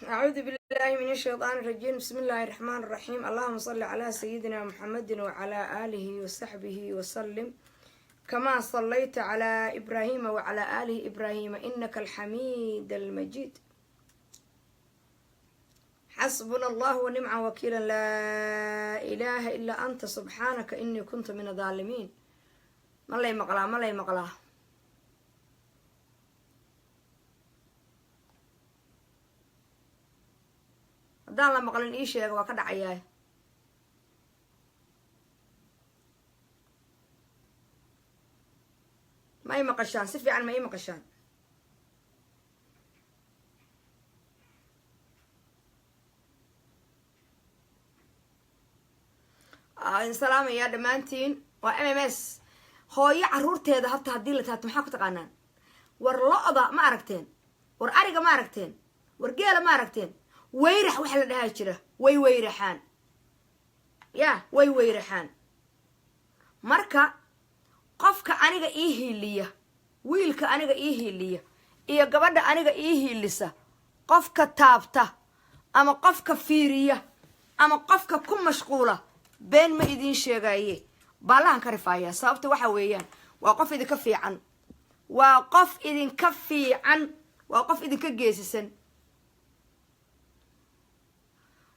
أعوذ بالله من الشيطان الرجيم. بسم الله الرحمن الرحيم. اللهم صل على سيدنا محمد وعلى آله وصحبه وسلم كما صليت على إبراهيم وعلى آله إبراهيم إنك الحميد المجيد. حسبنا الله ونعم وكيلا، لا إله إلا أنت سبحانك إني كنت من الظالمين. ما لا مقلا haddaan la maqlin ii sheega waa ka dhacayaa. ma ii maqashaan? si fiican ma ii maqashaan? salaamayaa dhammaantiin. waa MMS hooyo caruurteeda horta haddii la taabto maxaa ku taqaanaan? war lo-da ma aragteen? war ariga ma aragteen? war geela ma aragteen? weyrax waxa la dhahaa jira, way weyraxaan way weyraxaan. marka qofka aniga ii hiiliya, wiilka aniga ii hiiliya iyo gabadha aniga ii hiilisa, qofka taabta ama qofka fiiriya ama qofka ku mashquula, been ma idiin sheegaye baalahan ka rifaaya. sababta waxa weeyaan waa qof idinka fiican, waa qof idinka fiican, waa qof idinka geesisan,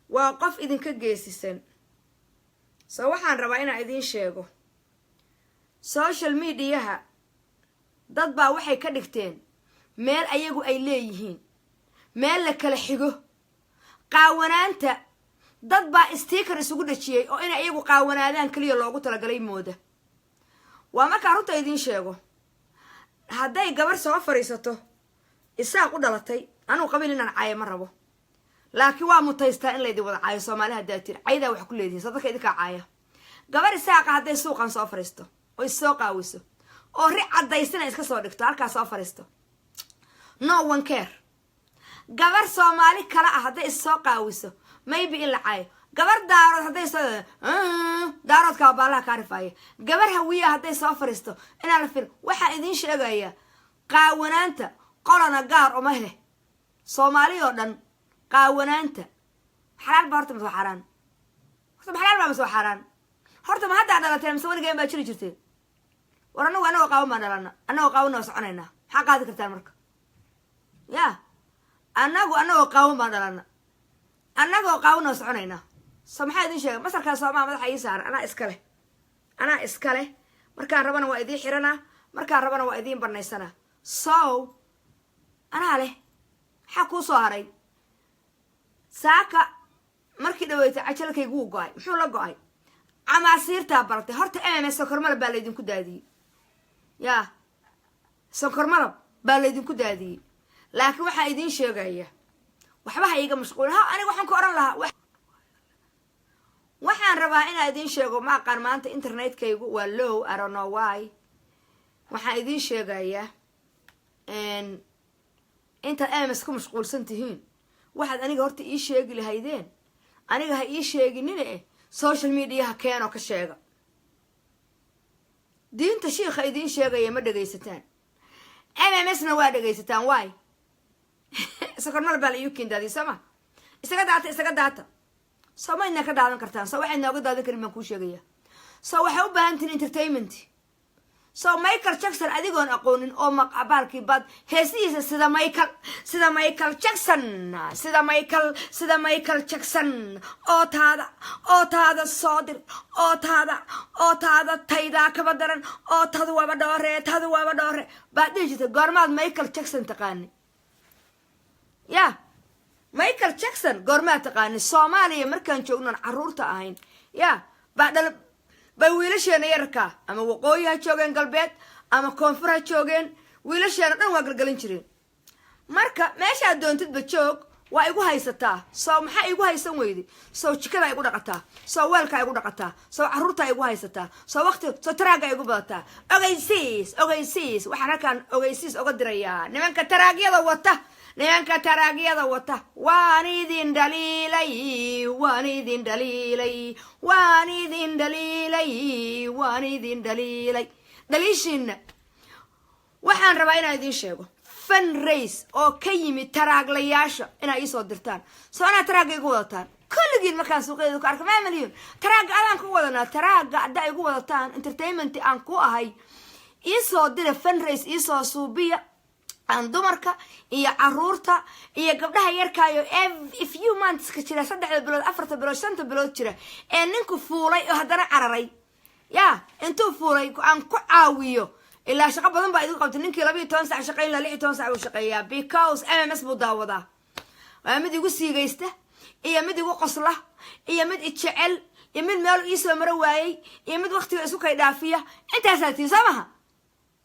waa qof idinka geesisan. soo waxaan rabaa inaan idiin sheego, social mediaha dad baa waxay ka dhigteen meel ayagu ay leeyihiin, meel la kala xigo. qaawanaanta dad baa sticker isugu dhajiyey oo inay iyagu qaawanaadaan kaliya loogu talagalay mooda. waa markaa runta idiin sheego, hadday gabar soo fariisato isaaq u dhalatay, anuu qabiil inaan caayo ma rabo, laakiin waa mutaystaa in laydin wada caayo. soomaaliha daatir caydaa wax ku leedihiin, sadaka idinkaa caaya. gabar isaaqa hadday suuqan soo fariisto oo issoo qaawiso oo ri cadaysina iska soo dhigto halkaa soo fariisto, no one care. gabar soomaali kale ah hadday issoo qaawiso maybe in la caayo. gabar daarood hadday soo daaroodkaa baalaha kaa rifaaya. gabar hawiya hadday soo fariisto inaan la firin. waxaa idiin sheegaya qaawanaanta qolana gaar uma leh, soomaali oo dhan qaawanaanta xalaal baa horta masoo xaaraan? horta ma xalaal baa masoo xaaraan? horta ma haddaa dhalateen mise weligeyn baa jiri jirteen? war anagoo qaawan baan dhalana, anagoo qaawanna waa soconaynaa. maxaa qaadi kartaan marka? ya anagoo qaawan baan dhalana, anagoo qaawanna waa soconaynaa. so maxaa idin sheega? masarkaa soomaa madaxa ii saaran, anaa iskale. markaan rabana waa idiin xiranaa, markaan rabana waa idiin banaysanaa. so anaa leh. maxaa kuu soo haray? saaka markii dhaweytay cajalkaygu wuu go-ay. muxuu la go-ay? camaasiirtaa baratay. horta MMS sokor malab baa laydinku daadiyey, ya sokor malab baa laydinku daadiyey. laakiin waxaa idiin sheegaya, waxba ha iiga mashquulin. aniga waxaan ka oran lahaa, waxaan rabaa inaa idiin sheego. ma aqaan maanta internetkaygu waa low, I don't know why. waxaan idiin sheegayaa intaad MMS ku mashquulsan tihiin, waxaad aniga horta ii sheegi lahaydeen. aniga ha ii sheeginine social mediaha keenoo ka sheega. diinta shiikha idiin sheegaya ma dhegaysataan, MMSna waa dhegaysataan. waay sokormala baa la iu kendaadiy sooma? isaga daata soo ma idnaa ka daadan kartaan? soo waxay nooga daadan karin baan kuu sheegaya. soo waxay u baahan tihiin entertainment. so Michael Jackson adigoon aqoonin oo maqabaalkii baad heesihiisa sida Michael Jackson oo taada soo dir, oo taada taydaa kaba daran, oo tadu waaba dhoore baad dhihi jirta. goormaad Michael Jackson taqaani? ya Michael Jackson goormaad taqaani? soomaaliya markaan joognoon caruurta ahayn, ya bay wiilasheena yararkaa ama waqooyi ha joogeen, galbeed ama koonfur ha joogeen, wiilasheena dhan waa galgalin jireen. marka meeshaad doontidba joog, waa igu haysataa. soo maxaa igu haysan weyday? soo jikadaa igu dhaqataa, soo weelkaa igu dhaqataa, soo caruurtaa igu haysataa, soo waqti soo taraagaa igu badataa. ogeysiis waxaan halkaan ogeysiis oga dirayaa nimanka taraagyada wata. waan idin dhaliilay. dhaliishiina waxaan rabaa inaan idiin sheego. fundraise oo ka yimid taraaglayaasha inay ii soo dirtaan soo anaa taraaga igu wadataan kulligiin markaan suuqeedu ka arka maa milyan taraaga adaan ku wadanaa taraaga haddaa igu wadataan entertainment aan ku ahay ii soo dira fundraise ii soo suubiya aan dumarka iyo caruurta iyo gabdhaha yarkaayo a few months ka jira 3 bilood 4 bilood 5 bilood jira ee ninku fuulay oo haddana cararay yaa intuu fuulay aan ku caawiyo ilaa shaqo badan baa idiin qabtay ninkii 12 saac shaqeyn la 16 saac uu shaqeeyaa because MMS buu daawadaa waa mid igu siigaysta iyo mid igu qosla iyo mid ijecel iyo mid meel ii soo maro waayay iyo mid waqtiga isku kay dhaafiya intaasaa tii samaha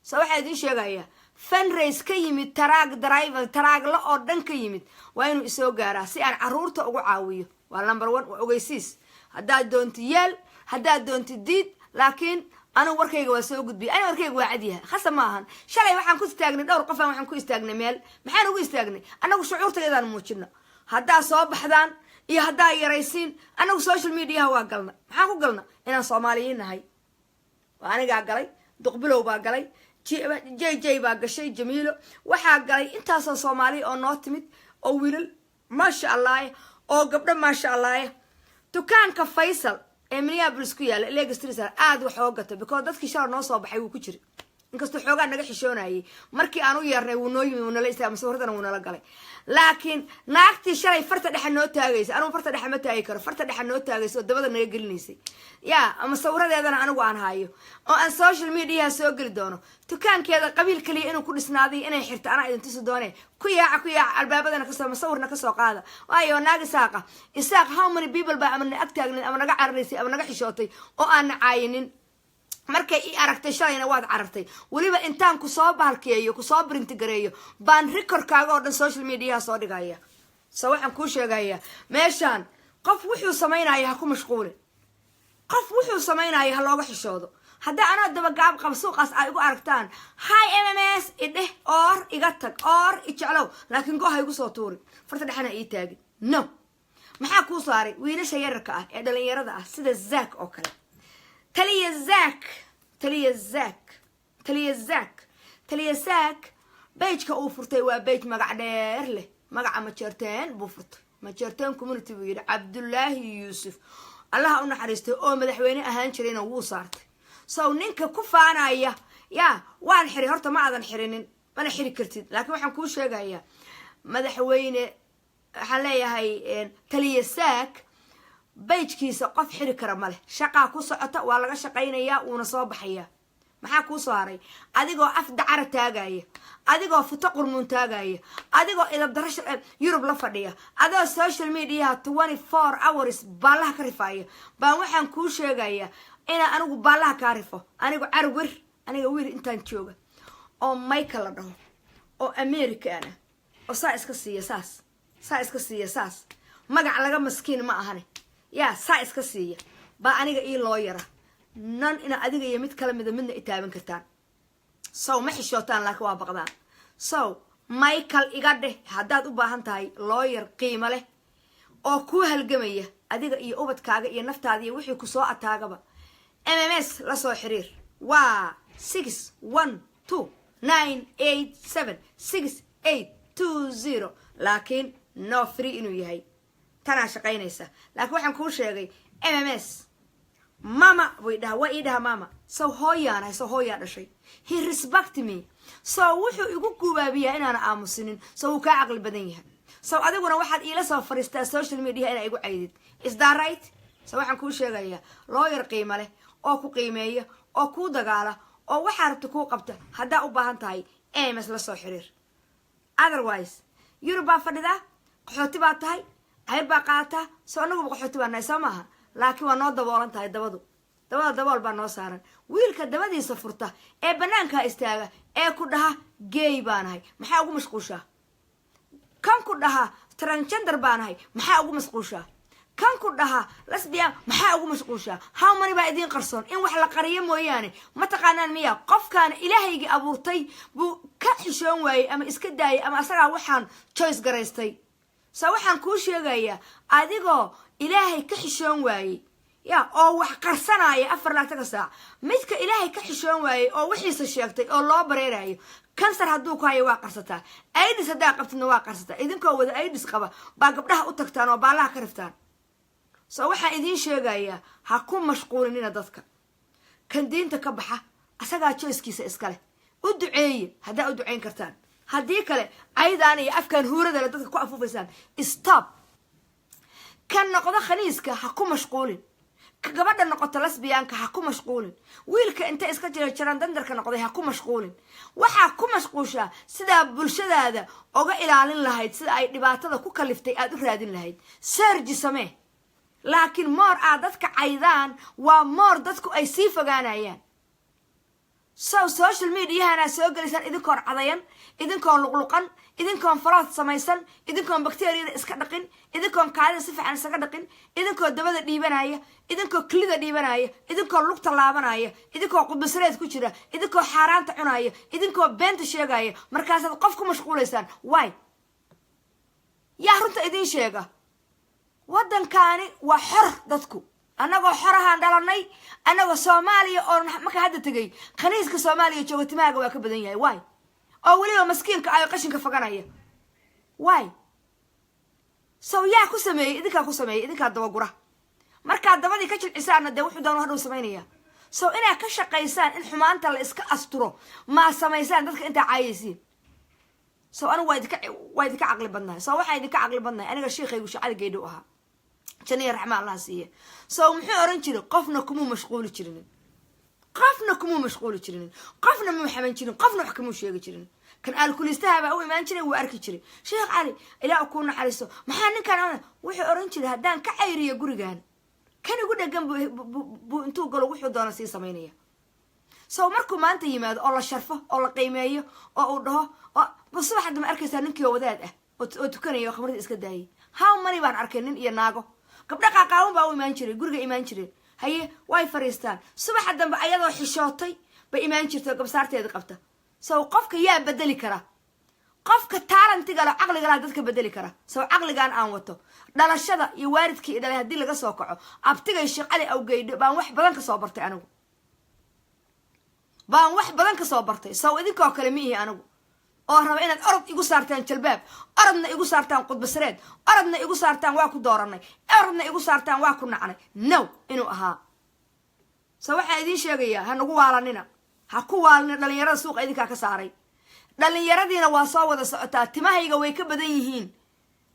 soo waxaa idiin sheegayaa fundraise ka yimid taraag driver taraag la oo dhan ka yimid waa inuu isoo gaaraa si aan caruurta ugu caawiyo waa number 1 waa ogeysiis haddaad doonto yeel haddaad doonto diid laakiin anu warkayga waa soo gudbiyay anu warkayga waa cadiyaha khasab ma ahan shalay waxaan ku istaagnay dhowr qof waxaan ku istaagnay meel maxaan ugu istaagnay anagu shucuurtaydan muujino haddaa soo baxdaan iyo haddaa yaraysiin anagu social media waa galna maxaan ku galna inaan Soomaaliyiin nahay waa aniga galay duqbilow baa galay JJ baa gashay Jamiilo waxaa galay intaasoo Soomaali oo noo timid oo wiilal ma sha Allah oo gabdho ma sha Allah dukaanka Faisal ee Minneapolis ku yaala Lake Street aad wax oo gato because dadkii shalay noo soo baxay wuu ku jiray inkastoo xoogaa naga xishoonayay markii aan u yeernay wuu noo yimi nala istaagay sawirtana wuu nala galay laakiin naagtii shalay farta dhexe noo taagaysa anu farta dhexe ma taagi karo farta dhexe noo taagayso dabada naga gelinaysay yaa ama sawiradeedana anigu aan hayo oo aan social media soo gali doono dukaankeeda qabiil kaliya inuu ku dhisnaaday inay xirta ana idin tusi doonee ku yaaca albaabadana ka soo sawirna ka soo qaada waayo naag isaaq how many people baa amana ag taagnin ama naga cararaysay ama naga xishootay oo aan caayinin markay ii aragtay shalayna waad carartay waliba intaan ku soo bahalkeeyo ku soo print gareeyo baan recordkaaga oo dhan social media soo dhigaya soo waxaan ku sheegayaa meeshan qof wuxuu sameeyay ha ku mashquulin qof wuxuu sameeyay ha looga xishoodo hadda ana daba gaab qab suuqaas ay ugu aragtaan hi MMS ideh or iga tag or ijeclow laakiin go hay ugu soo tuuri farta dhaxana ii taagin no maxaa ku saaray wiilasha yarka ah ee dhalinyarada ah sida Zack oo kale تلي زاك بيجك أو فرتي وبيج مقع دير له مقع مجرتين بوفرت مجرتين كوميونتي وير عبد الله يوسف الله أنا حريسته أو مدحويني أهان شرينا وصارت سو نينك كفانا يا وان حري هرت ما عاد حرينين أنا حري كرتيد لكن وحن كل شيء جاية مدحويني حلايا هاي تلي زاك بيجكيسا قف حري كرمله شقا ku socota waa laga shaqeynaya uuna soo baxaya maxaa ku soo haray adigoo af dacar taagaya adigoo futa qurmuun taagaya adigoo ila darash Europe la fadhiya adoo social media 24 hours baalaha ka rifaya baan waxaan ku sheegaya in anigu baalaha ka rifo anigu carwir aniga wiil intaan jooga oo Michael la dhaho oo American oo saa iska siiya saas magac laga maskiin ma ahane يا سايس كسية با أنيقا إيه لويرة نان إنا أديقا يميت كلمة منا إتابن كرتان سو محي شوتان لك وابقدان سو مايكل إيقاده هداد أباهان تاي لوير قيمة له أو كوها القمية أديقا إيه أوبت كاقا إيه نفتا دي وحي كسوء أتاقبا MMS لسو حرير 612-987-6820 لكن no free إنو يهي تنا شقينيسا لكن waxaan ku sheegay MMS mama way idaha mama so hooyaa dhashay he respect me so wuxuu igu gubaabiyaa inaan aamusinin so uu ka aqal badan yahay so adiguna waxaad ila soo fariistaa social media inay igu caydid is that right so waxaan ku sheegayaa lawyer qiimo leh oo ku qiimeeyo oo ku dagaala oo waxa rabta ku qabta hadaa u baahan tahay MMS la soo xiriir otherwise Europe fadhida qaxooti baa tahay هاي بقاطع سأنو بقحط وانا سامها لكن وانا دبولان تاي دبول بانو سارن ويلك دبدي سفرته اي بنانكا استاغا اي كودها جاي بانهاي maxaa ugu mashquusha kan ku dhaha transgender baanahay maxaa ugu mashquusha kan ku dhaha lesbian maxaa ugu mashquusha how many baa idin qarsoon in wax la qariyo mooyaane ma taqaanaan miya qofkan ilaahaygi abuurtay buu ka xishoon waayay ama iska daayay ama asaga waxaan choice garaystay سواحن كوشيا أديكو إلهي كحشون واي يا أو وح قرصنا يا أفر لا تقصع مثل إلهي كحشون واي أو وحيس الشيكتي أو الله بريراي kansar hadduu ku hayo waa qarsataa aidis haddaa qabtidna waa qarsataa idinkoo wada aidis qaba baa gabdhaha u tagtaan oo baallaha ka riftaan soo waxaan idiin sheegayaa ha ku mashquulinina dadka kan diinta ka baxa asagaa joyskiisa iskale u duceeye haddaa u ducayn kartaan haddii kale ayadaan iyo afkaan huuradale dadka ku afuufaysaan stop kan noqdo khaniiska ha ku mashquulin gabadha noqoto lesbiyaanka ha ku mashquulin wiilka inta iska jiraan dandarka noqday ha ku mashquulin waxaa ku mashquushaa sidaa bulshadaada oga ilaalin lahayd sida ay dhibaatada ku kaliftay aad u raadin lahayd serji samee laakiin moor aad dadka caydaan waa moor dadku ay sii fogaanayaan social mediahana soo gelaysaan idinkoon cadayan idinkoon luqluqan idinkoon faraad samaysan idinkoon bakteeriyada iska dhaqin idinkoon kaadida si fiican isaga dhaqin idinkoo dabada dhiibanaya idinkoo klida dhiibanaya idinkoo lugta laabanaya idinkoo qudbasreed ku jira idinkoo xaaraanta cunaya idinkoo beenta sheegaya markaasaad qof ku mashquulaysaan why yaa runta idiin sheega waddankaani waa xor dadku annagoo xorahaan dhalanay annagoo soomaaliya oo marka hadda tegay khaniiska soomaaliya jooga timaaga waa ka badan yahay why oo weliba maskiinka ayo qashinka faganaya why sow yaa ku sameeyey idinkaa ku sameeyey idinkaa dabagura markaad dabadii ka jilcisaanna dee wuxuu doono hadhow samaynaya sow inaad ka shaqaysaan in xumaanta la iska asturo maa samaysaan dadka intaa caayaysiin sow anigu waa idinka caqli badnahay sow waxaa idinka caqli badnahay aniga shiikhaygu shacada geedhow ahaa janiya raxma allah siiye sow muxuu oran jiray qofna kumuu mashquuli jirinin qofna muu xaman jirin qofna wax kamuu sheegi jirin kan alkulistaha baa u imaan jiray wuu arki jiray sheekh cali ilaa kuu naxariiso maxaa ninkan wuxuu oran jiray haddaan ka cayriyo gurigan kan igu dhegan buu intuu galo wuxuu doona sii samaynaya sow markuu maanta yimaado oo la sharfo oo la qiimeeyo oo uu dhaho subax hadda ma arkaysaa ninkii oo wadaad ah oo tukanaya oo khamrada iska daayay how many baan arkay nin iyo naago gabdha qaaqaawan baa u imaan jiray guriga imaan jireen haye way fariistaan subaxa dambe ayadoo xishootay bay imaan jirto gabsaarteeda qabta sow qofka yaa bedeli kara qofka taalantiga la caqliga la dadka bedeli kara sow caqligan aan wato dhalashada iyo waalidkii dhalay haddii laga soo kaco abtigay Sheekh Cali Awgeydho baan wax badan ka soo bartay anigu sow idinkoo kale miihi anigu oo raba inaad orod igu saartaan jalbaab orodna igu saartaan qudbasreed orodna igu saartaan waa ku dooranay orodna igu saartaan waa ku nacnay no inuu ahaa so waxaa idiin sheegayaa ha nagu waalanina ha ku waalina dhalinyarada suuqa idinkaa ka saaray dhalinyaradiina waa soo wada socotaa timahayga way ka badan yihiin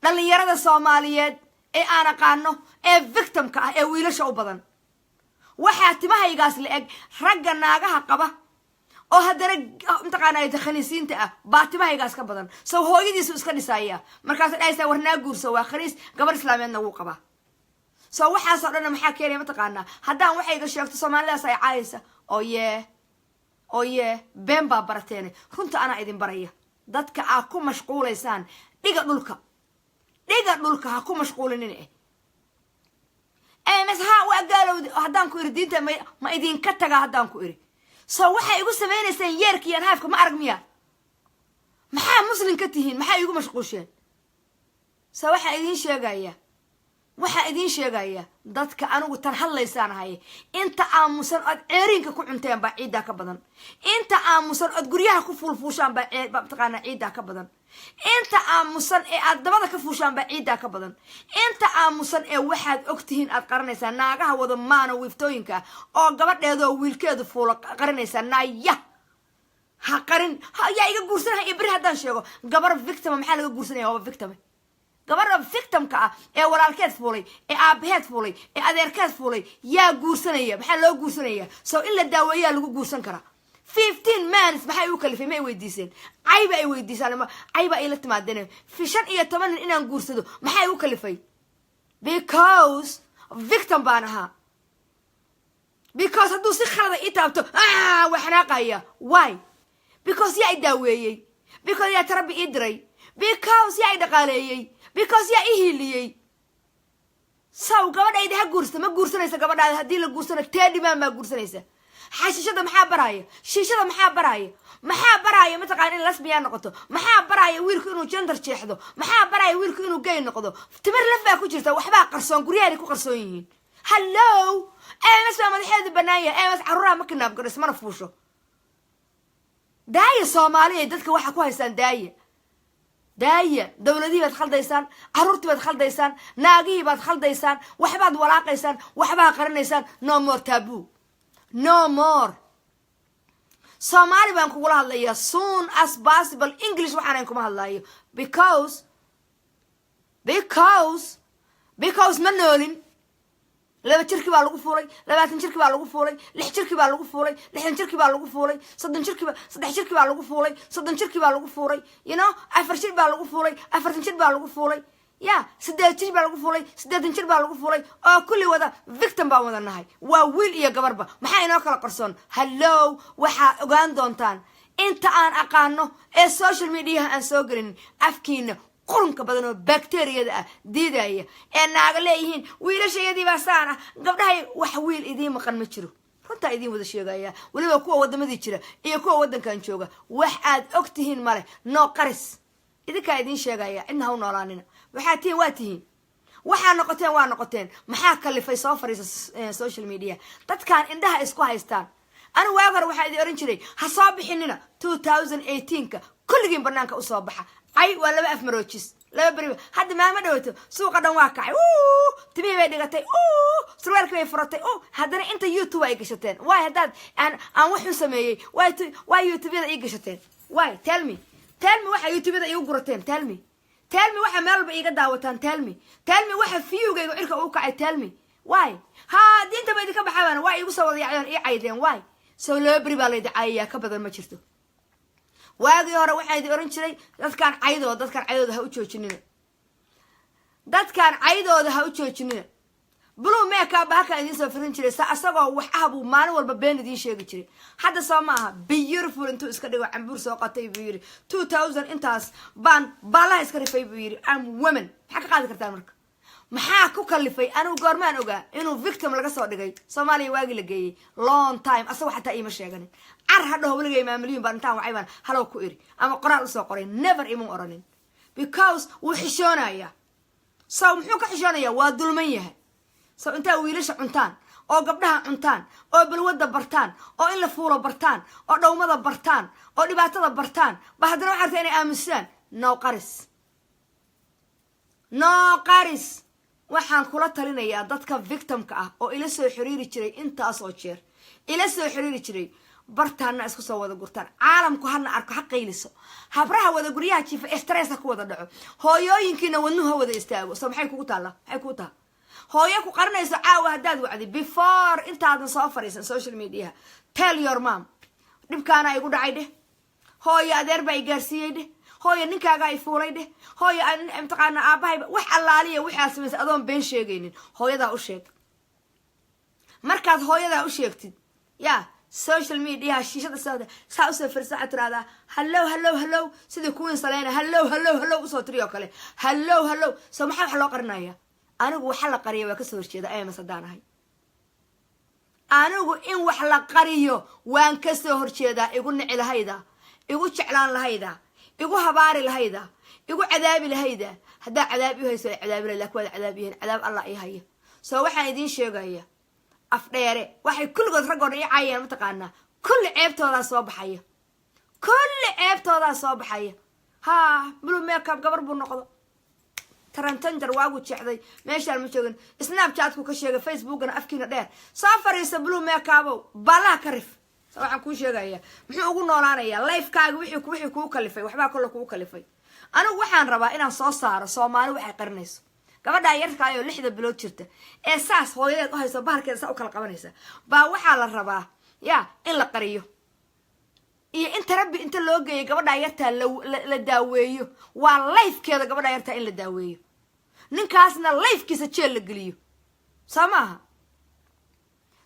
dhalinyarada Soomaaliyeed ee aan aqaano ee victimka ah ee wiilasha u badan waxaa timahaygaas la eg ragga naagaha qaba oo haddana intaqaanay khaniisiinta ah baa timahaygaas ka badan soo hooyadiisu iska dhisaya markaas dhaysa warnaa guurso waa khaniis gabar islaameedna wuu qabaa soo waxaas oo dhan maxaa keenay mataqaanaa haddaan waxayga sheegto Soomaalidaas ay caayisa oo yee been baa barateene runta ana idin baraya dadka aa ku mashquulaysaan dhiga dhulka ha ku mashquulinina masha waa gaalowdi haddaan ku iri diinta ma idinka taga haddaan ku iri soo waxay igu samaynaysaan yeerkiiyan haafka ma arag miya maxaa muslim ka tihiin maxaa igu mashquusheen soo waxaa idiin sheegaya dadka anigu tan hadlaysaan ahay inta aamusan ood ceerinka ku cunteen baa ciiddaa ka badan inta aamusan ood guryaha ku fuulfuushaan baa mataqaanaa ciiddaa ka badan inta aamusan ee aad dabada ka fuushaan baa ciiddaa ka badan inta aamusan ee waxaad ogtihiin aad qaranaysaa naagaha wada maana wiiftooyinka oo gabadheedoo wiilkeedu fuulo qaranaysaa naaya ha qarin yaa iga guursanaya beri haddaan sheego gabar victima maxaa laga guursanaya waaba victime gabadha victimka ah ee walaalkeed fuulay ee aabaheed fuulay ee adeerkeed fuulay yaa guursanaya maxaa loo guursanaya soo in la daaweeyaa lagu guursan karaa 15 months maxay u kalifay ma weydiiseen cayba ay weydiisaan cayba ay la timaadeen 15 nin inaan guursado maxay u kalifay because victim baan ahaa because hadduu si khalada ii taabto waxnaaqaya why because yaa i daaweeyey because yaa tarabi ii diray because yaa i dhaqaaleeyey because yaa i hiiliyey saw gabadhayda ha guursa ma guursanaysa gabadhaada haddii la guursano teedhimaan baa guursanaysa xashishada maxaa baraya shiishada maxaa baraya mataqaan in lesbian noqoto maxaa baraya wiilku inuu gender jeexdo maxaa baraya wiilku inuu gay noqdo timir laf baa ku jirta waxbaa qarsoon guryahay ku qarsoon yihiin hello mas baa madaxeedu banaaya mas caruuraha ma kinaab garis mana fuusho daaya Soomaaliya dadka waxa ku haystaan daaya dawladii baad khaldaysaan caruurtii baad khaldaysaan naagii baad khaldaysaan waxbaad walaaqaysaan waxbaa qarinaysaan no more taboo no more Soomaali baan kugula hadlayaa soon as possible English waxaan kuma hadlayo because ma noolin laba jirkii baa lagu fuulay 20 jirkii baa lagu fuulay 6 jirkii baa lagu fuulay 60 jirkii baa lagu fuulay 30 jirkii 3 jirkii baa lagu fuulay 30 jirkii baa lagu fuulay you know 4 jir baa lagu fuulay 40 jir baa lagu fuulay ya 8 jir baa lagu fuulay 8 jir baa lagu fuulay oo kulli wada victim baa wada nahay waa wiil iyo gabarba maxay inoo kala qarsoon hello waxa ogaan doontaan inta aan aqaano ee social media aan soo gelin afkiina qurunka badan oo bacteria ah diidaya ee naaga leeyihiin wiilashayadii baa saana gabdhahay wax wiil idin maqan ma jiro runta idin wada sheegaya waliba kuwa wadamadii jira iyo kuwa wadankan jooga wax aad ogtihiin male no qaris idinka idin sheegaya inna uu noolaanina waxa tiin waa tihiin waxa noqoteen maxaa kalifay soo fariisa social media dadkan indhaha isku haystaan أنا واقر واحد يورين شري حصاب حننا 2018 كا كل جيم برنامج أصاب بحا أي ولا بقى في مروتشيس لا بري حد ما دوته سوق دم واقع تبي بعد قتي سروال كوي فرطي هذا أنت يوتيوب أي قشتين واي هذا أنا وحنا سميه واي يوتيوب أي قشتين واي tell me واحد يوتيوب أي قرتين tell me واحد مال بقى يقدعوتان tell me واحد فيو جاي يقولك أوقع tell me واي ها دي أنت بدك بحاول واي يوصل يعني إيه عيدين واي سو لا بري بالي دعاية كبدل ما شرته واقي هرا واحد يورين شري دad كان عيدو ha u joojinina dad كان عيدو ha u joojinina blue makeup halka idin soo firin jiray asagoo wax ahbu maalin walba been idin sheegi jiray hadda soo maaha beautiful intuu iska dhigo cambuur soo qatay buu yiri 2000 intaas baan baalaha iska rifay buu yiri am women maxaa ka qaadi kartaa marka maxaa ku kalifay anigu goormaan ogaa inuu victim laga soo dhigay Soomaaliya waagi la geeyay long time asagoo xataa ima sheeganin ar hadho waliga maamuliyeen baan intaan waxay baan halo ku iri ama qoraal u soo qoray never iman oranin because wuu xishoonaya soo muxuu ka xishoonaya waa dulman yahay soo inta wiilasha cuntaan oo gabdhaha cuntaan oo balwada bartaan oo in la fuulo bartaan oo dhawmada bartaan oo dhibaatada bartaan ba hadana waxa rabtaa inay aamusaan no qaris waxaan kula talinayaa dadka victimka ah oo ila soo xiriiri jiray intaas oo jeer ila soo xiriiri jiray bartaana isku soo wada gurtaan caalamku hana arko xaqayliso habraha wada guriyaha jiifa stress ku wada dhaco hooyooyinkiina wadnuhu wada istaago soo maxay kugu taala hooyo ku qarinayso caawa hadaad wacdi before intaadan soo fariisan social media tell your mom dhibkaana igu dhacay dheh hooyo adeer baa igaarsiiyay dheh hooyo ninkaaga ay fuulay dheh hooyo aan taqaana aabahay wax allaaliya wixii sameeyay adoon been sheegaynin hooyada u sheeg markaad hooyada u sheegtid ya social media shishada saa u soo firsaa tirada hello sidii kuwin saleena hello u soo tiriyo kale hello soo maxaa wax loo qarinayaa anigu waxa la qariyo waa ka soo horjeeda ay masadaanahay anigu in wax la qariyo waan ka soo horjeeda igu nici lahayda igu jeclaan lahayda igu habaari lahayda igu cadaabi lahayda hada cadaabi hayso cadaabi la kuwada cadaabiyin cadaab Allah ay haya soo waxaan idin sheegaya afdheere waxay kulligood rag oo caayeen ma taqaana kulli ceebtooda soo baxaya ha blue makeup gabar buu noqdo tarantanjar waagu jecday meeshaan ma joogin snapchat ku ka sheegay facebookna afkiina dheer soo fariisa blue makeup bala ka rif waxaan ku sheegaya muxuu ugu noolaanaya life kaaga wixii ku kalifay waxba kale ku kalifay anigu waxaan rabaa inaan soo saaro Soomaali waxay qarinayso gabadha yarka ayo 6 bilood jirta ee saas hooyadeed u hayso baarkeeda saa u kala qabanaysa baa waxa la rabaa ya in la qariyo iyo in tarabi inta loo geeyo gabadha yarta la daaweeyo waa life-keeda gabadha yarta in la daaweeyo ninkaasna life-kiisa jeel la geliyo samaha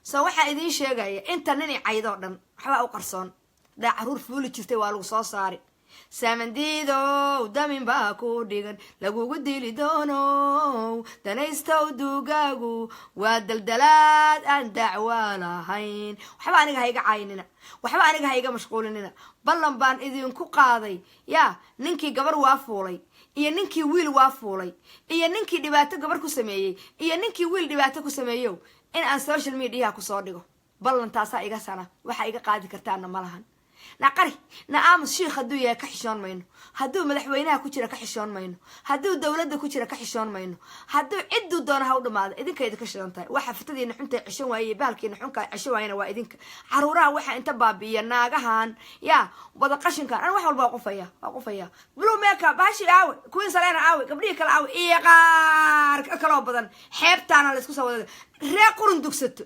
soo waxa idin sheegaya inta nin caydo dhan waxa u qarsoon daa caruur fuuli jirtay waa lagu soo saaray samandido damin baa ku dhigan lagugu dili doono danaystow dugaagu waa daldalaad aan dacwo lahayn waxba aniga hayga caynina waxba aniga hayga mashquulinina ballan baan idinku qaaday ya ninkii gabar waa fuulay iyo ninkii wiil waa fuulay iyo ninkii dhibaato gabar ku sameeyay iyo ninkii wiil dhibaato ku sameeyo in aan social media ku soo dhigo ballan taasa iga sana waxa iga qaadi kartaana malahan نقري نعامس شيخ هدو يا كحشون ماينو هدو مدحوينها كجرا كحشون ماينو هدو دولده كجرا كحشون ماينو هدو عدو دونها u dhamaada idinka idinka shidantahay waxa fitadiina xunta cisho waayay baalkiina xunka cisho waayna waa idinka caruuraha waxa inta baabiya naagahan ya wada qashinka aan wax walba qofaya blue makeup baashi aawe kuwin saleena aawe gabdhiga kala aawe iyo qaar kala badan xeebtaana la isku soo wada reer qurun dugsato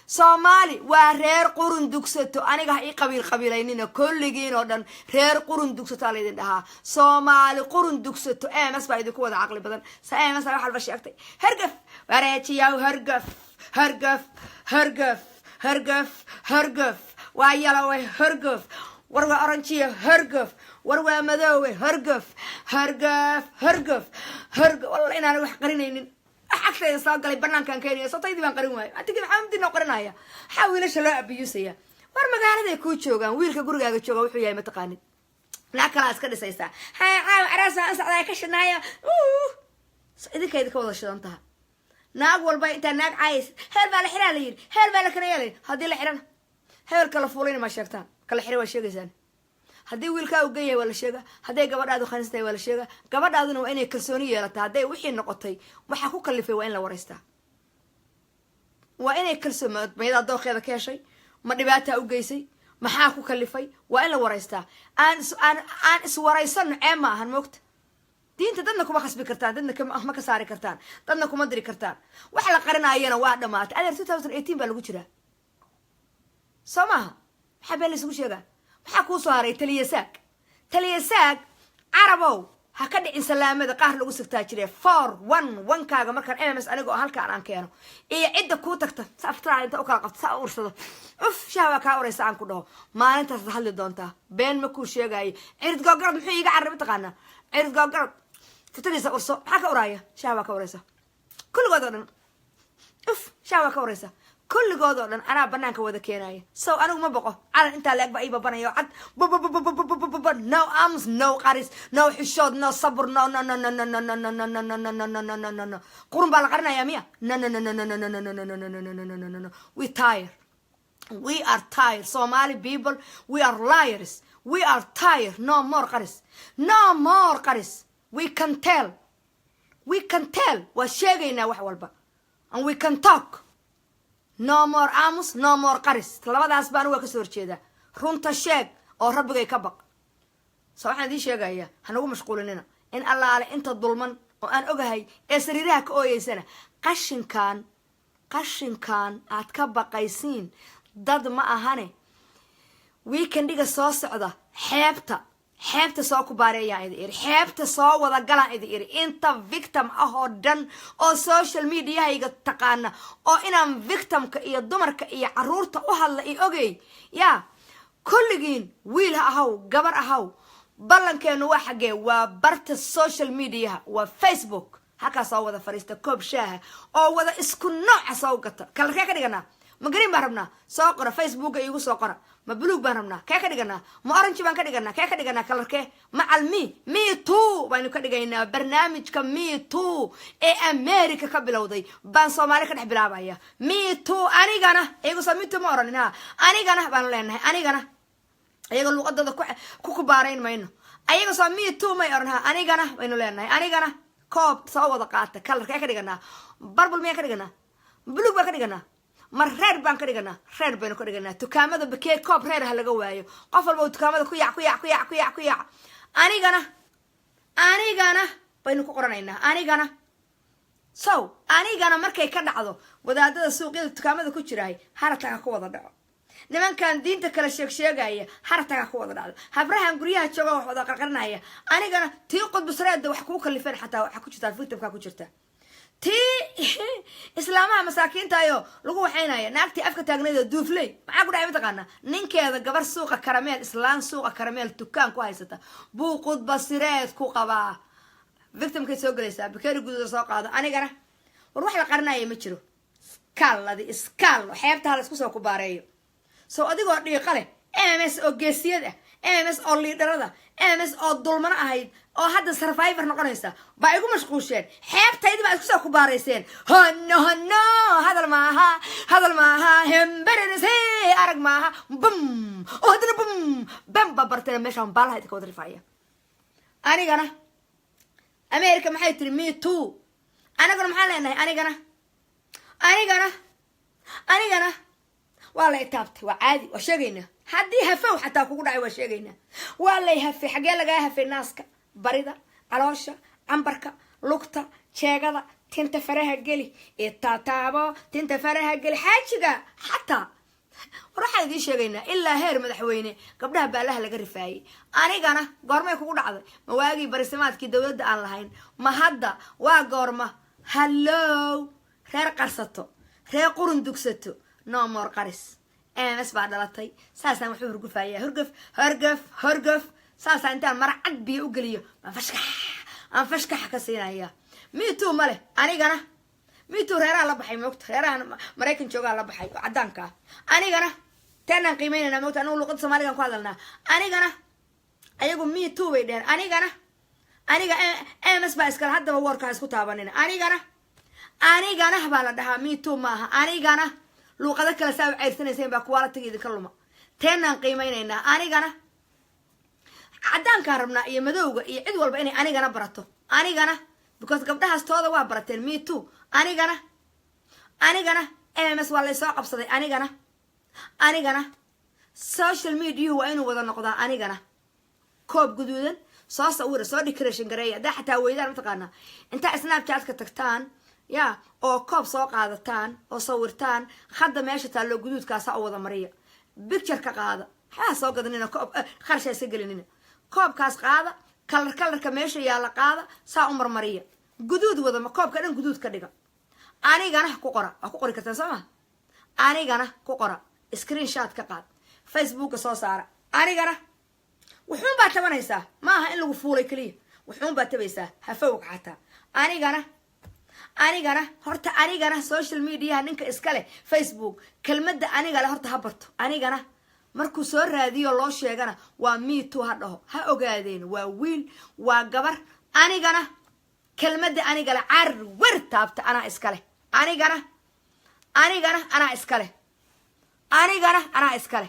Somali waa reer qurun dugsato aniga ay qabiilaynina kulligiin oo dhan reer qurun dugsato la idin dhahaa Somali qurun dugsato mas baa idinku wada aqli badan mas waxa la sheegtay hergaf wareejiyow hergaf waa yellow hergaf warwa orange hergaf warwa madow hergaf wallahi inaan wax qarinaynin أحكي صاق لي برنامج كان كيني صوتي دي بنقرن واي أنت كده عم دينا قرنايا حاول شلا أبيوسيا ورما قاعد هذا كوتشوغان ويلك جورجا كوتشوغا وحياة متقاني لا كلاس كده سيسا هاي عراسة أنسى على كشنايا إذا كده كوضع شلونتها ناق والباي أنت ناق عايز هل بالحرالين هل بالكريالين هذه الحرنا هل كلفولين ما شفتان كل حروا الشيء زين هدي ويلكا وجاية ولا شيء هدي قبل هذا خنستي ولا شيء قبل هذا نوعين كلسونية لا هدي وحي النقطي وحكوا كلفي وين لو ورثته وين كلسون ما إذا ضاق هذا كشيء ما نباتها وجيسي ما حكوا كلفي وين لو ورثته أنا سواريسن عما هالوقت دي أنت دنكم ما خسبي كرتان دنكم ما كساري كرتان دنكم ما أدري كرتان وحلا قرنا أينا واحدة مات أنا 2018 بالوجرة سماها حبل يسوي شيء maxaa ku soo haray taliyasaag carabow ha ka dhicin salaamada qaar lagu sigtaa jiray 411 kaaga markaan ms aniga oo halkaan aan keeno iyo cidda ku tagta saftaa inta u kala qabto saa ursado shaawa ka oraysa aan ku dhaho maalintaas hadli doontaa been ma ku sheegay cirid googard muxuu iga carab taqaana cirid googard fitadiisa urso maxaa ka oraya shaawa ka oraysa kulligood oo dhan shaawa ka oraysa كل جودة أنا بنانك وذا كيناي so أنا ما بقى على أنت لك بقى بنا يقعد no arms no قارس no حشود no صبر no قرن بالقرن يا ميا no we tired we are tired Somali people we are liars we are tired no more قارس we can tell وشيءنا وحولبا and we can talk no more amos no more qaris labadaas baan waa ka soo horjeeda runta sheeg oo rabbigay ka baq soo waxaan idin sheegaya hanagu mashquulinina in allaale inta dulman oo aan ogahay ee sariiraha ka ooyeysana qashinkan aad ka baqaysiin dad ma ahane weekendiga soo socda xeebta soo ku baareeyaan idin xeebta soo wada galaan idin inta victim ah oo dhan oo social media iga taqaana oo inaan victimka iyo dumarka iyo caruurta u hadla iyo ogey ya kulligiin wiil ahaw gabar ahaw ballankeenu waa xagee waa barta social media waa Facebook halka soo wada fariista koob shaaha oo wada isku nooc soo gata kala ka dhigana ma garin baan rabnaa soo qora Facebook igu soo qora ما بلوغ بانمنا كيف كديجنا ما أورنج بان كديجنا كيف كديجنا كلركه مع مي تو بانو كديجنا برنامج كمي تو أمريكا كبلودي بان سومالي كده بلابايا مي تو أني جانا إيجو سمي تو مورنا أني جانا بانو لنا أني جانا إيجو لو قدر كوكو بارين ما إنه إيجو سمي تو ما يورنا أني جانا بانو لنا أني جانا كوب صوّد قاعدة كلر كيف كديجنا بربل مية كديجنا بلوغ بان كديجنا mar reer baan ka dhiganaa reer baynu ka dhiganaa dukaamada bakee koob reer ha laga waayo qof walba dukaamada ku yaac anigana baynu ku qoranaynaa anigana markay ka dhacdo wadaadada suuqyada dukaamada ku jiraay harataga ku wada dhaco nimankan diinta kala sheegaya harataga ku wada dhacdo habrahan guryaha jooga wax wada qarqarnaya anigana tii qudbusreeda wax ku kalifeen xataa waxa ku jirta victimka ku jirta تي إسلامها مساكين تايو لقوا حينايا ناكتي أفكا تاغنيدا دوفلي معاكو دعي متقانا نينكي هذا قبر سوق كراميل إسلام سوق كراميل تكان كويسة بو قد بصيرات كو قبا فيكتم كي سوق ليسا بكيرو قدر سوق هذا أنا قرا وروح لقرنايا متشرو سكال هذه سكال وحيبتها لسكو سوق باريو سو أدي قوة دي قالي MS أو جيسيادة ms oo liidharada ms oo dulmano ahayd oo hadda survivor noqonaysa baa igu mashquusheen xeebtaydi baa isku soo kubaarayseen hono hadal maaha hemberense arag maaha bum oo haddana bam baa barteen meeshaan baalaha idinka wada rifaaya anigana america maxay tiri me too anaguna maxaan leenahay anigana waa la itaabtay waa caadi waa sheegaynaa haddii hafow xataa kugu dhacay waa sheegaynaa waa lay hafay xaggee lagaa hafay naaska barida caloosha cambarka lugta jeegada tinta faraha geli itataabo tinta faraha geli xaajiga xataa waxaan idiin sheegaynaa ilaa heer madaxweyne gabdhaha baalaha laga rifaayay anigana goormay kugu dhacday ma waagii barisimaadkii dowladda aan lahayn ma hadda waa goorma hallow reer qarsato reer qurun dugsato no more qaris ms baa dhalatay saasaan waxu hurgufayaa horgaf saasaan intaan mara cad biyo u geliyo aan fashkaxa ka siinaya me too male anigana me too reeraha la baxay moogta reerahan maraykan joogaa la baxay oo caddaanka ah anigana teenaan qiimeynayna moogta anagu luqada soomaaligan ku hadalnaa anigana ayagu me too bay dheheen aniga ms baa iskale haddaba woorkaa isku taabanina anigana baa la dhahaa me too maaha anigana luuqado kale saa u ceyrsanayseen baa kuwaa la tagi idinka luma teenaan qiimeynaynaa anigana caddaankaan rabnaa iyo madowga iyo cid walba inay anigana barato because gabdhahaas tooda waa barateen me too anigana ms waa laysoo qabsaday anigana social mediahu waa inuu wada noqdaa anigana koob guduudan soo sawira soo decoration gareeya haddaa xataa weydaan mataqaanaa intaa snapchatka tagtaan ya oo koob soo qaadataan oo sawirtaan hadda meesha taalloo guduudkaasa u wada mariya picture ka qaada waxaa soo gadanina koob kharasha isa gelinina koobkaas qaada kalarka meesha yaalla qaada saa u marmariya guduud wadama koobka dhan guduud ka dhiga anigana ku qora waa ku qori kartaan soo ma anigana ku qora screenshot ka qaad facebooka soo saara anigana wuxuun baa tabanaysaa maaha in lagu fuulay keliya wuxuun baa tabaysaa hafowga xataa anigana social mediaha ninka iska leh facebook kelmadda aniga le horta ha barto anigana markuu soo raadiyo loo sheegana waa me too ha dhaho ha ogaadeen waa wiil waa gabar anigana kelmadda aniga le carwer taabta anaa iskale anigana anaa iskale anaa iskale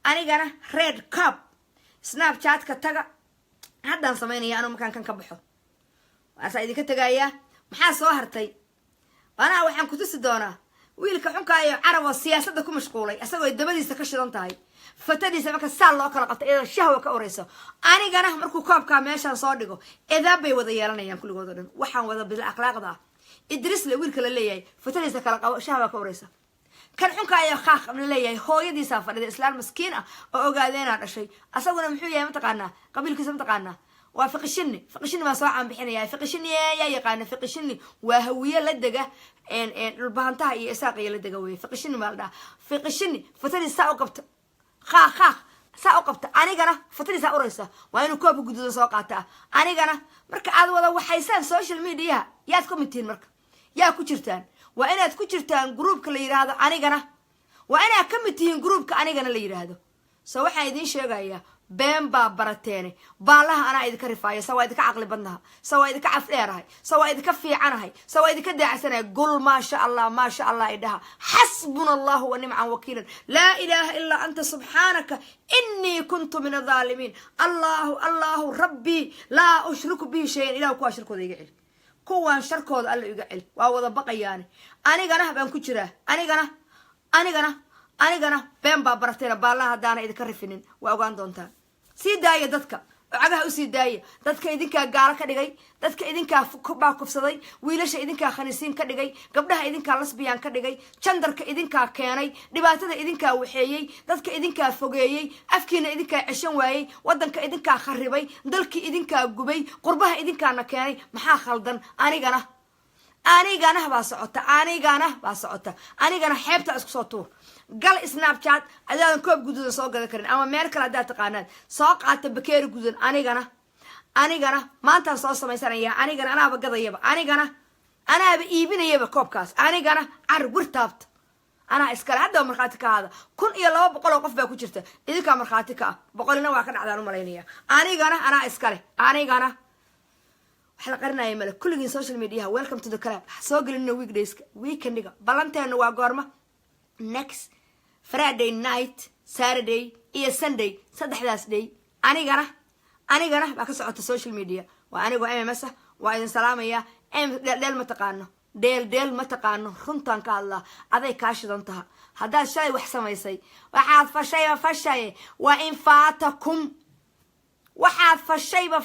anigana red cup snapchatka taga haddaan samaynaya anuu markaan kan ka baxo waasaa idinka tegayaa maxaa soo hartay anaa waxaan ku tusi doonaa wiilka xunkaayo carab oo siyaasadda ku mashquulay isagoo ay dabadiisa ka shidan tahay fatadiisa marka saa loo kala qabta iyadoo shahwa ka oreyso anigana markuu koobkaa meeshaan soo dhigo edaab bay wada yeelanayaan kulligood oo dhan waxaan wada bila akhlaaqda ah idrisle wiilka la leeyahay fatadiisa kala qabo shahwa ka oreysa kan xunkaayo qaaq la leeyahay hooyadiisaa fadhida islaan maskiin ah oo ogaadeenaa dhashay asaguna muxuu yahay mataqaanaa qabiilkiisa mataqaanaa waa fiqishini baa soo caanbixinaya fiqishini yaa yaqaana fiqishini waa hawiye la dega dhulbahantaha iyo isaaqiya la dega weye fiqishini baa la dhaha fiqishini fatadiis saa u qabta qaaq saa u qabta anigana fatadiisaa uraysa waa inuu koobka guduuda soo qaataa anigana marka aad wada waxaysaan social mediaha yaad ka mid tihiin marka yaa ku jirtaan waa inaad ku jirtaan groupka la yidhaahdo anigana waa inaad ka mid tihiin groupka anigana la yidhaahdo so waxaan idiin sheegayaa been baa barateene baalaha anaa idinka rifaaya sa waa idinka caqli badnaha sa waa idinka cafdheerahay sa waa idinka fiicanahay sa waa idinka daacsanahay gul maasha allah idhaha xasbuna allahu wa nimcan wakiilan laa ilaaha ilaa anta subxaanaka inii kuntu min adaalimiin allahu rabbii laa ushriku bihi shayan ilahu kuwaa shirkooda iga celi kuwaan sharkooda alla iga celi waa wada baqayaane anigana baan ku jiraa anigana been baa barateena baalaha haddaana idinka rifinin waa ogaan doontaan sii daaya dadka cagaha usii daaya dadka idinkaa gaalo ka dhigay dadka idinkaa baa kufsaday wiilasha idinkaa khanisiin ka dhigay gabdhaha idinkaa lasbiyaan ka dhigay jandarka idinkaa keenay dhibaatada idinkaa waxeeyey dadka idinkaa fogeeyey afkiina idinkaa ceshan waayey waddanka idinkaa kharibay dalkii idinkaa gubay qurbaha idinkaana keenay maxaa khaldan anigana baa socota anigana xeebta isku soo tuur gal snapchat adaadan koob guduudan soo gadan karin ama meel kale haddaad taqaanaad soo qaata bakeeri gududan anigana maantaan soo samaysanaya anigana anaaba gadayaba anaaba iibinayaba koobkaas anigana car wir taabta أنا إسكال هذا مرخاتك هذا كن إيا لو بقول وقف بقى كجرته إذا كان مرخاتك بقولنا واحد على الملاينية أنا إسكال أنا حلقنا يا ملك كل السوشيال ميديا ويلكم تو ذا كلاب سوق لنا ويك دايز ويكنديga بلانتين waa goorma next Friday night Saturday iyo Sunday saddexdaas day anigana baa ka socota social media waa anigu MMS waa idin salaamaya deel ma taqaano deel ma taqaano runtan ka hadla aday ka shidantaha hadaa shay wax samaysay waxaad fashay waa in faatakum waxaad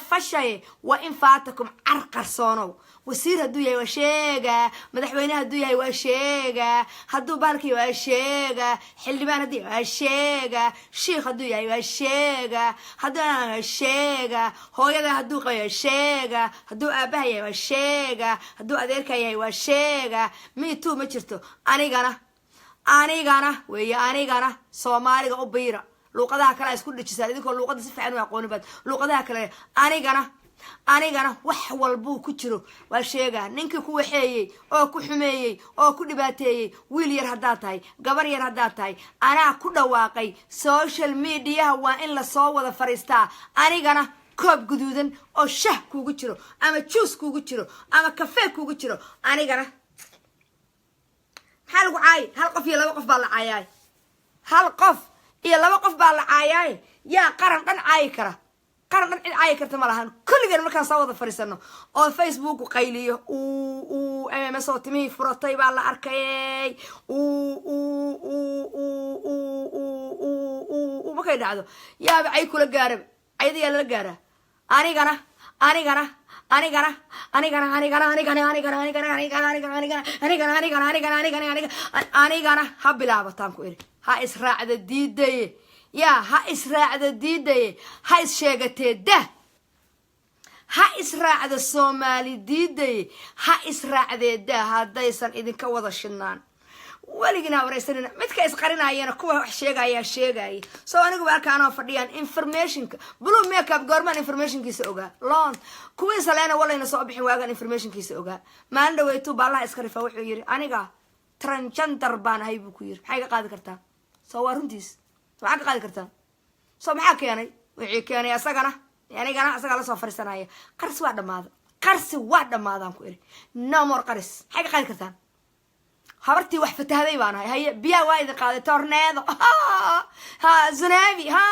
fashay waa in faatakum carqar soono wasiir haduu yahay waa sheega madaxweynaha haduu yahay waa sheega haduu baalkii waa sheega xildhibaan hadii waa sheega sheekh haduu yahay waa sheega haduu sheega hooyada haduu qabo sheega haduu aabaha yahay waa sheega haduu adeerka yahay waa sheega miitu ma jirto anigana weeye anigana Soomaaliga u biira luqadaha kale isku dhijisay idinko luqada si fiican u aqoon bad luqadaha kale anigana wax walba ku jiro waa sheega ninkii ku waxeeyay oo ku xumeeyay oo ku dhibaateeyay wiil yar hadaa tahay gabar yar hadaa tahay ana ku dhawaaqay social media waa in la soo wada fariistaa anigana koob guduudan oo shah kuugu jiro ama juice kuugu jiro ama cafe kuugu jiro anigana hal qof iyo laba qof baa la caayay hal qof iyo laba qof baa la caayay yaa qaran dhan caay caay karta malahan kulligeena markaan soo wada fariisano oo Facebook qayliyo MMS oo timi furatay baa la arkay markay dhacdo yaaba ay kula gaarab ayada la gaara anigana ha bilaabataan ku iri ha israacda diidaye yaa ha israacda diidaye ha isheegatee dah ha israacda Soomaali diidaye ha israacdee dah haddaysan idinka wada shinaan waligina waraysanina midka isqarinayana kuwa wax sheegay soo anigu arkaano fadhiyaan informationka blue makeup goorman informationkiisa ogaa loon kuwii saleena walayna soo bixin waagan informationkiisa ogaa maalin dhaweytu baalaha iska rifa wuxuu yiri aniga transgender baan ahay buu ku yiri maxay ka qaadi kartaa soo waa runtiis maxaa ka qaadi kartaa soo maxaa keenay wixii keenay asagana asaga la soo fariisanaya qarsi waa dhamaadaan ku iri no more qaris maxay ka qaadi kartaa habartii wax fatahday baan ahay haye biya waa idin qaaday tornado ha tsunami ha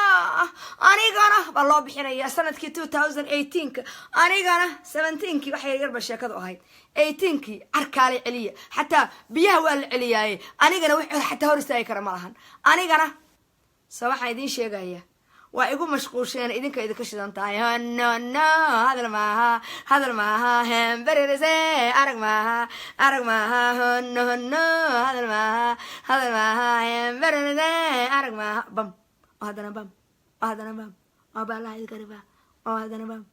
anigana baa loo bixinaya sanadkii 2018 anigana 17kii wax yar ba sheekadu ahayd 18kii arkaale celiya xataa biyaha waa la celiyay anigana wax xataa hor istaagi kara malahan anigana sawaxa idin sheegaya waa igu mashquulsheen idinka idinka shidan tahay no hadal maaha hemberese arag maaha no hadal maaha hemberese arag maaha bam hadana bam abala idinka riba hadana bam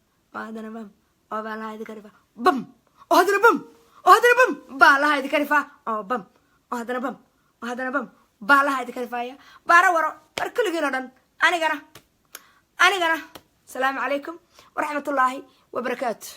abala idinka riba bam hadana bam bala idinka riba bam hadana bam bala idinka riba bara waro barkuligiina dhan anigana السلام عليكم ورحمة الله وبركاته.